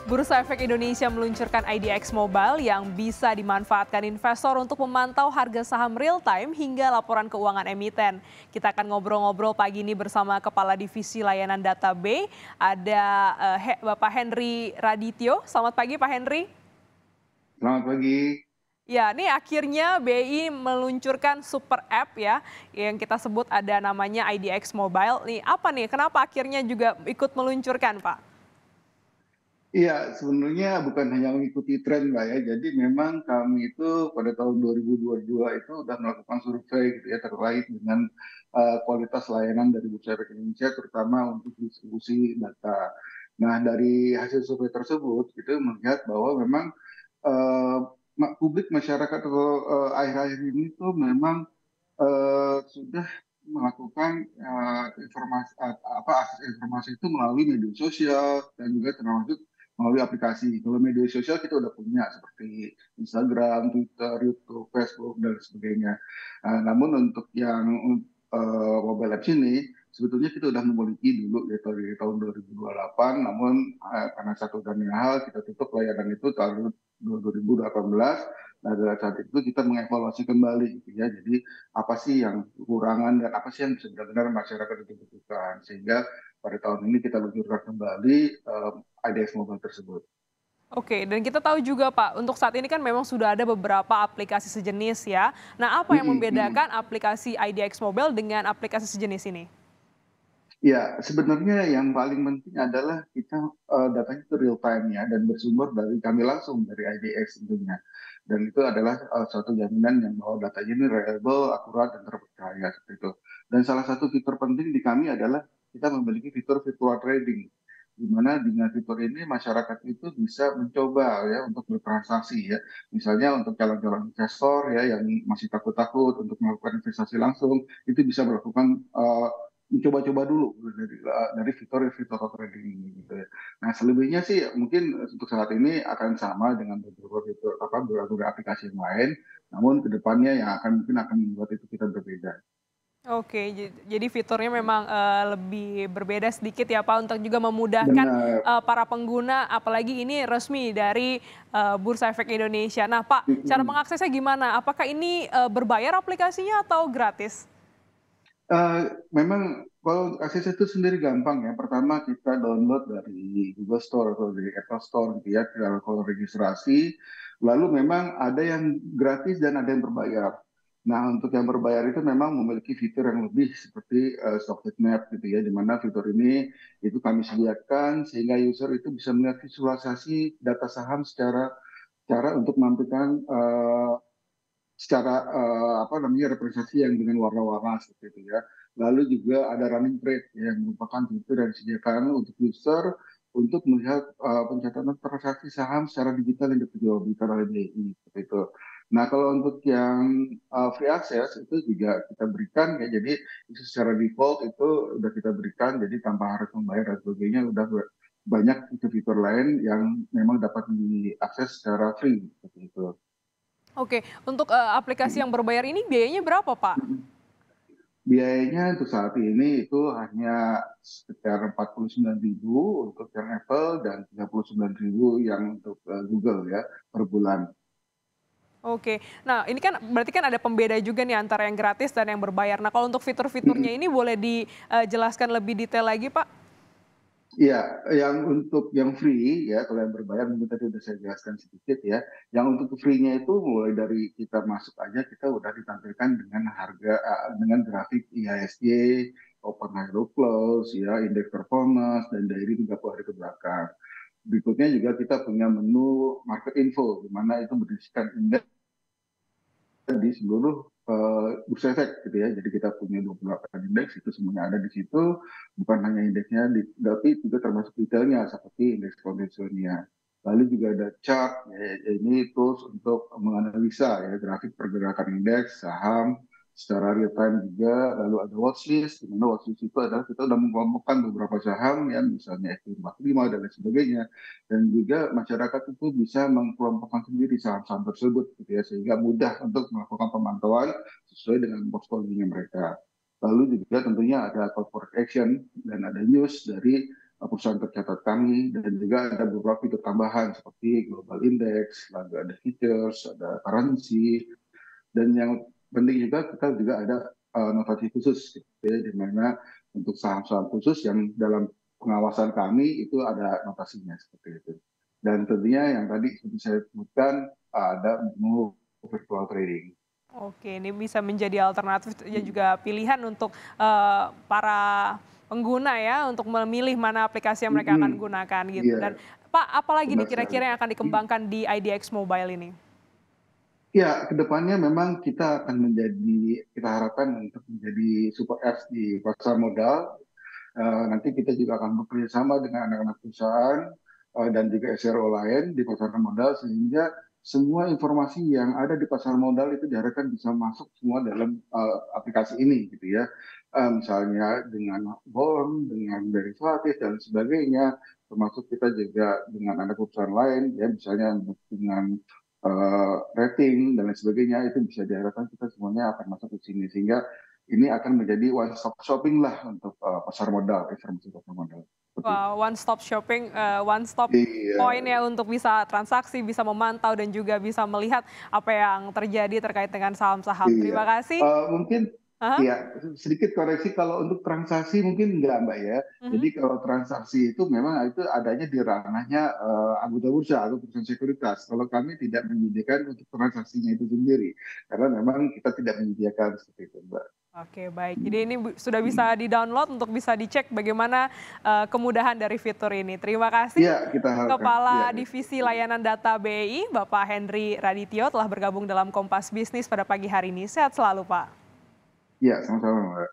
Bursa Efek Indonesia meluncurkan IDX Mobile yang bisa dimanfaatkan investor untuk memantau harga saham real time hingga laporan keuangan emiten. Kita akan ngobrol-ngobrol pagi ini bersama Kepala Divisi Layanan Data B, ada Bapak Henry Radityo. Selamat pagi Pak Henry. Selamat pagi. Ya, ini akhirnya BI meluncurkan super app ya, yang kita sebut ada namanya IDX Mobile. Nih, apa nih, kenapa akhirnya juga ikut meluncurkan Pak? Iya, sebenarnya bukan hanya mengikuti tren, Mbak ya. Jadi memang kami itu pada tahun 2022 itu sudah melakukan survei gitu ya terkait dengan kualitas layanan dari Bursa Efek Indonesia, terutama untuk distribusi data. Nah, dari hasil survei tersebut itu melihat bahwa memang eh, publik masyarakat atau akhir-akhir ini tuh memang sudah melakukan informasi apa akses informasi itu melalui media sosial dan juga termasuk melalui aplikasi. Kalau media sosial kita udah punya seperti Instagram, Twitter, YouTube, Facebook dan sebagainya. Namun untuk yang mobile apps ini sebetulnya kita udah memiliki dulu ya dari tahun 2028, namun karena satu dan lain hal kita tutup layanan itu tahun 2018. Nah, dari saat itu kita mengevaluasi kembali gitu ya. Jadi apa sih yang kekurangan dan apa sih yang benar-benar masyarakat itu butuhkan, sehingga pada tahun ini kita luncurkan kembali IDX Mobile tersebut. Oke, dan kita tahu juga Pak, untuk saat ini kan memang sudah ada beberapa aplikasi sejenis ya. Nah, apa yang Mm-mm, mm-mm. membedakan aplikasi IDX Mobile dengan aplikasi sejenis ini? Ya, sebenarnya yang paling penting adalah kita datanya itu real time ya dan bersumber dari kami langsung dari IDX tentunya. Dan itu adalah suatu jaminan yang bahwa datanya ini reliable, akurat, dan terpercaya seperti itu. Dan salah satu fitur penting di kami adalah kita memiliki fitur virtual trading, di mana dengan fitur ini masyarakat itu bisa mencoba ya untuk bertransaksi ya. Misalnya untuk calon-calon investor ya yang masih takut-takut untuk melakukan investasi langsung, itu bisa melakukan mencoba-coba dulu dari fitur-fitur trading ini gitu ya. Nah, selebihnya sih mungkin untuk saat ini akan sama dengan beberapa fitur apa beberapa aplikasi yang lain, namun kedepannya yang mungkin akan membuat itu kita berbeda. Oke, jadi fiturnya memang lebih berbeda sedikit ya Pak untuk juga memudahkan Benar. para pengguna, apalagi ini resmi dari Bursa Efek Indonesia. Nah Pak, cara Mm-mm. mengaksesnya gimana? Apakah ini berbayar aplikasinya atau gratis? Memang kalau akses itu sendiri gampang ya. Pertama kita download dari Google Store atau dari Apple Store gitu ya. Kalau registrasi, lalu memang ada yang gratis dan ada yang berbayar. Nah, untuk yang berbayar itu memang memiliki fitur yang lebih seperti Stock Map gitu ya, di mana fitur ini itu kami sediakan sehingga user itu bisa melihat visualisasi data saham secara cara untuk menampilkan secara apa namanya representasi yang dengan warna-warna seperti itu ya. Lalu juga ada running trade ya, yang merupakan fitur yang disediakan untuk user untuk melihat pencatatan transaksi saham secara digital yang diperjualbelikan oleh BI seperti itu. Nah, kalau untuk yang free access itu juga kita berikan ya. Jadi itu secara default itu udah kita berikan jadi tanpa harus membayar dan sebagainya udah banyak fitur-fitur lain yang memang dapat diakses secara free seperti itu. Oke, untuk aplikasi yang berbayar ini biayanya berapa Pak? Biayanya untuk saat ini itu hanya sekitar 49.000 untuk yang Apple dan 39.000 yang untuk Google ya per bulan. Oke, nah ini kan berarti kan ada pembeda juga nih antara yang gratis dan yang berbayar. Nah kalau untuk fitur-fiturnya Mm-mm. ini boleh dijelaskan lebih detail lagi Pak? Iya, yang untuk yang free ya, kalau yang berbayar mungkin tadi udah saya jelaskan sedikit ya. Yang untuk free-nya itu mulai dari kita masuk aja kita udah ditampilkan dengan harga dengan grafik IHSG, open high low close ya, indeks performance dan daily 30 hari ke belakang. Berikutnya juga kita punya menu market info di mana itu berisikan indeks di seluruh bursa efek gitu ya. Jadi kita punya 28 indeks itu semuanya ada di situ. Bukan hanya indeksnya, tapi juga termasuk detailnya seperti indeks konvensionalnya. Lalu juga ada chart, ya, ini tools untuk menganalisa ya grafik pergerakan indeks, saham, secara real time juga. Lalu ada watchlist, di mana watchlist itu adalah kita sudah mengelompokkan beberapa saham ya, misalnya FT45 dan lain sebagainya dan juga masyarakat itu bisa mengkelompokkan sendiri saham-saham tersebut gitu ya sehingga mudah untuk melakukan pemantauan sesuai dengan portfolio mereka. Lalu juga tentunya ada corporate action dan ada news dari perusahaan tercatat kami, dan juga ada beberapa fitur tambahan seperti global index, lalu ada features, ada currency, dan yang penting juga kita juga ada notasi khusus gitu ya, di mana untuk saham-saham khusus yang dalam pengawasan kami itu ada notasinya seperti itu. Dan tentunya yang tadi seperti saya sebutkan ada menu virtual trading. Oke, ini bisa menjadi alternatif dan juga pilihan untuk para pengguna ya, untuk memilih mana aplikasi yang mereka akan Mm-mm. gunakan gitu. Iya, Dan Pak, apalagi nih benar sekali. kira-kira yang akan dikembangkan di IDX Mobile ini? Ya, kedepannya memang kita akan kita harapkan untuk menjadi super apps di pasar modal. Nanti kita juga akan bekerja sama dengan anak-anak perusahaan dan juga SRO lain di pasar modal, sehingga semua informasi yang ada di pasar modal itu diharapkan bisa masuk semua dalam aplikasi ini gitu ya. Misalnya dengan bond, dengan derivatif dan sebagainya, termasuk kita juga dengan anak perusahaan lain ya, misalnya dengan rating dan lain sebagainya, itu bisa diharapkan kita semuanya akan masuk ke sini, sehingga ini akan menjadi one stop shopping lah untuk pasar modal, informasi pasar modal. Seperti itu. Wah, one stop shopping, one stop Iya, point ya untuk bisa transaksi, bisa memantau dan juga bisa melihat apa yang terjadi terkait dengan saham-saham. iya. Terima kasih. Mungkin Aha, ya sedikit koreksi, kalau untuk transaksi mungkin enggak Mbak ya. mhm. Jadi kalau transaksi itu memang itu adanya di ranahnya anggota bursa atau perusahaan sekuritas. Kalau kami tidak menyediakan untuk transaksinya itu sendiri, karena memang kita tidak menyediakan seperti itu Mbak. Oke, baik. Jadi Hmm. ini sudah bisa Hmm. di-download untuk bisa dicek bagaimana kemudahan dari fitur ini. Terima kasih Iya, kita harapkan. Iya, Kepala iya. Divisi Layanan Data BI, Bapak Henry Radityo telah bergabung dalam Kompas Bisnis pada pagi hari ini. Sehat selalu, Pak. Iya, sama-sama Mbak.